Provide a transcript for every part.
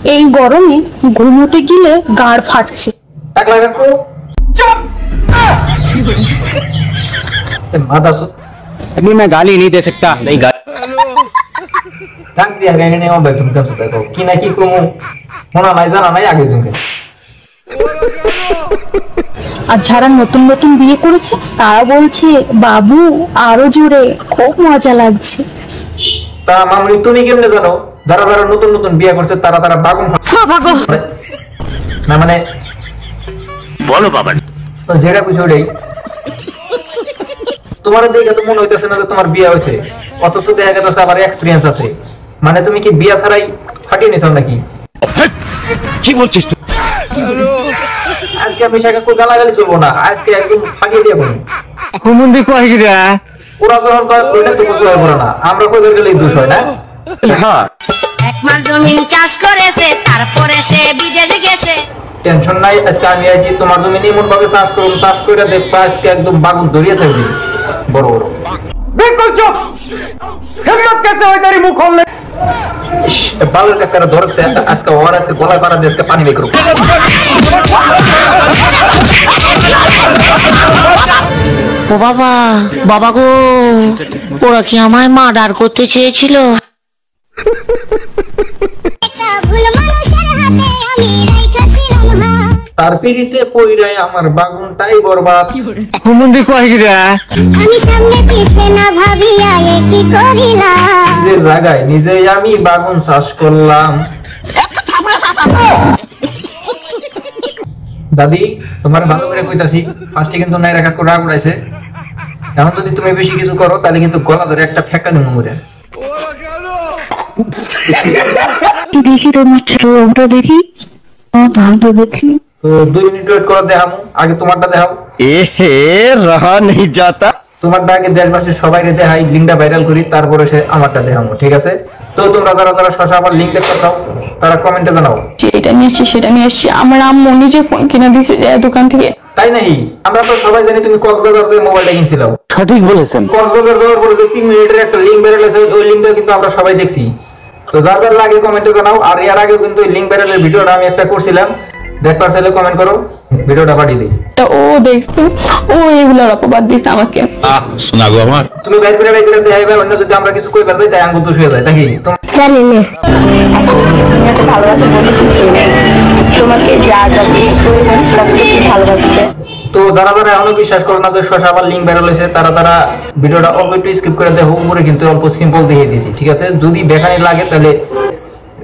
এই গরমে ঘুমোতে গেলে গাড় ফাটছে। টাকলা কাকু চুপ माता सो अभी मैं गाली नहीं दे सकता। नहीं गाली टांग दिया गया नहीं मैं तुम क्या सोचते हो कि ना कि को होना नहीं जाना नहीं आगे तुमके আর যারা নতুন নতুন বিয়ে করেছে তারা বলছে বাবু আরো জোরে, খুব মজা লাগছে। তা মামনি তুমি কেমনে জানো যারা যারা নতুন নতুন বিয়ে করছে তারা তারা বাগুন ভাগো না মানে बोलो बाबा। তো যেটা কিছু ওটাই তোমার দেখে তো মনে হইতেছে না যে তোমার বিয়ে হয়েছে, অথচ দেখা গেছে আবার এক্সপিরিয়েন্স আছে। মানে তুমি কি বিয়ে ছাড়াই ফাটিয়ে নিছো নাকি? কি বলছিস তুই? আজকে আমি শাখা কই গালাগালি চলবো না, আজকে একদম ফাটিয়ে দিয়ে বলবো। হুমুন্দি কই গিরা? ওরা যখন কয় ওইটা তো কিছু হয় না, আমরা কই গেলেই দোষ হয় না। হ্যাঁ এক মাস জমি চাষ করেছে, তারপরে সে বিদেশে গেছে। টেনশন নাই, আজকে আমি আছি তোমার জমি নিমন ভাবে চাষ করুন, চাষ করে দেখবা আজকে একদম বাগুন ধরিয়ে থাকবে বড় বড়। बिल्कुल चुप। हिम्मत कैसे हुई तेरी मुंह खोलने? বালের কাকারা ধরছে আজকে, ওর আজকে গলায় পাড়া দিয়ে আজকে পানি বের করো। ও বাবা, বাবা গো, ওরা কি আমায় মার্ডার করতে চেয়েছিল? তার পিড়িতে পইরায় আমার বাগুনটাই বরবাদ। হুমুন্দি কই গিরা? আমি সামনে পিছে না ভাবিয়া কি করিলাম। যে জায়গায় নিজেই আমি বাগুন চাষ করলাম। দাদি তোমার ভালো করে কইতাছি, ফার্স্টে কিন্তু নাই রাখা করে রাগ উড়াইছে। এখন যদি তুমি বেশি কিছু করো তাহলে কিন্তু গলা ধরে একটা ফেকা দেবো মুড়ে। দেখি তোমার ছোটটা দেখি, ভালো দেখি। তো 2 মিনিট ওয়েট করে দেখামু, আগে তোমারটা দেখাও। এহে रहा नहीं जाता। তোমারটা আগে দেশবাসীর সবাইকে দেখাই, লিঙ্কটা ভাইরাল করি, তারপরে সে আমারটা দেখামু, ঠিক আছে? তো তোমরা যারা যারা শশা আবার লিঙ্ক দেখতে চাও তারা কমেন্টে জানাও। যেটা নিয়ে আসছি সেটা নিয়ে আসছি। আমার আম্মু নিজে ফোন কিনে দিয়েছে দোকান থেকে। তাই নাকি? আমরা তো সবাই জানি তুমি কক্সবাজার থেকে মোবাইলটা কিনছিলে। সঠিক বলেছেন। কক্সবাজার যাওয়ার পরে যে 3 মিনিটের একটা লিঙ্ক বের হয়েছে, ওই লিঙ্কটা কিন্তু আমরা সবাই দেখছি। তো যার যার লাগে কমেন্টে জানাও। আর এর আগে কিন্তু ওই লিঙ্ক ভাইরালের ভিডিওটা আমি একটা করছিলাম, দেখবার চাইলে কমেন্ট করো, ভিডিওটা পাঠিয়ে দিই। ও দেখছে, ও এগুলোর অপবাদ দিচ্ছে আমাকে। শোনা গো আমার। তুমি বাইরে দেখাইবে, অন্য যদি আমরা কিছু কইবার যাই তাই আঙ্গুল দোষ হয়ে যায় নাকি? ভালোবাসা বলে কিছু নেই, তোমাকে যা যাবে ভালোবাসবে। তো যারা যারা এখনো বিশ্বাস করো না যে শশা আবার লিঙ্ক ভাইরাল হয়েছে, তারা তারা ভিডিওটা অল্প একটু স্কিপ করে দেখো, উপরে কিন্তু অল্প সিম্পল দেখিয়ে দিয়েছি, ঠিক আছে? যদি দেখানি লাগে তাহলে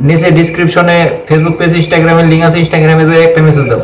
নিচে ডিসক্রিপশনে ফেসবুক পেজ, ইনস্টাগ্রামের লিঙ্ক আছে, ইনস্টাগ্রামে যে একটা মেসেজ দাও।